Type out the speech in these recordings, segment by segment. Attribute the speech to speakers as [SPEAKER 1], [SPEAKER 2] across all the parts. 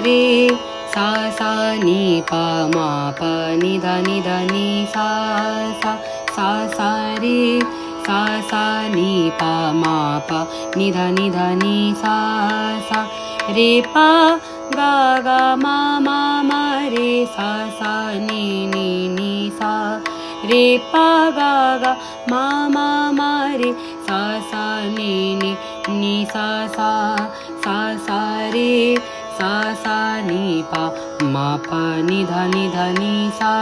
[SPEAKER 1] रे सा सा नि पा मा पा नि धा नि सा सा सा सा रे सा सा नि पा मा पा नि धा नि सा सा रे पा गा गा मा मा रे सा सा नि सा रे पा गा गा मा मा रे सा सा नि सा सा सा सा रे सा सा नि पा मा पा नि धा नि सा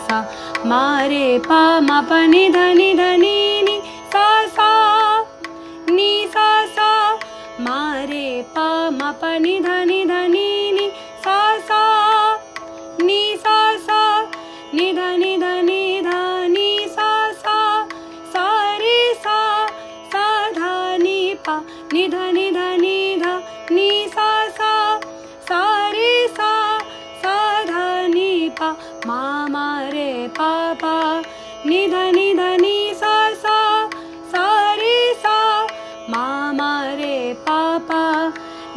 [SPEAKER 1] सा मा रे पा मा पा नि धा नि सा सा नि सा सा मा रे पा मा पा नि धा नि सा सा नि सा सा नि धा नि सा सा सा रे सा सा धा नि पा नि धा नि सा सा सा रे सा सा धा नि पा मा रे पा पा नि धा नि सा सा सा रे सा मा रे पा पा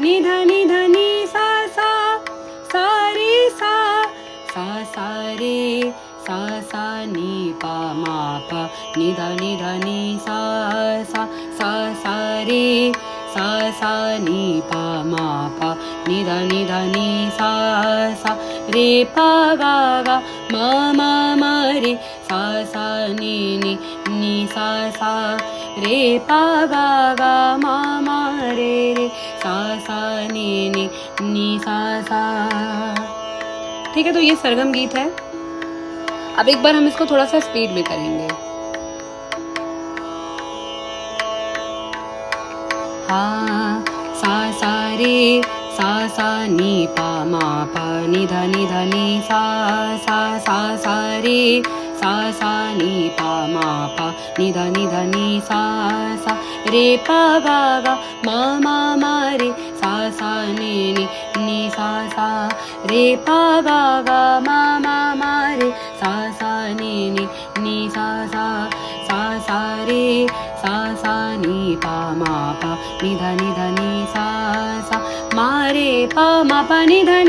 [SPEAKER 1] नि धा नि सा सा सा रे सा सा रे सा सा नि पा मा पा नि धा नि सा सा सा रे सा सा नि पा मा पा नि धा नि सा सा रे पा गा गा मा रे सा सा नि सा सा रे पा गा गा मा रे सा सा नि सा सा। ठीक है, तो ये सरगम गीत है। अब एक बार हम इसको थोड़ा सा स्पीड में करेंगे। हाँ सा सा रे सा सा नि पा मा पा नि धा नि सा सा सा रे सा सा नि पा मा पा नि धा नि सा सा रे पा गा गा मा रे सा सा नि सा सा रे पा गा गा मा रे सा सा नि सा सा रे सा सा नि पा मा पा नि धा नि सा सा मा रे पा मा पा नि धा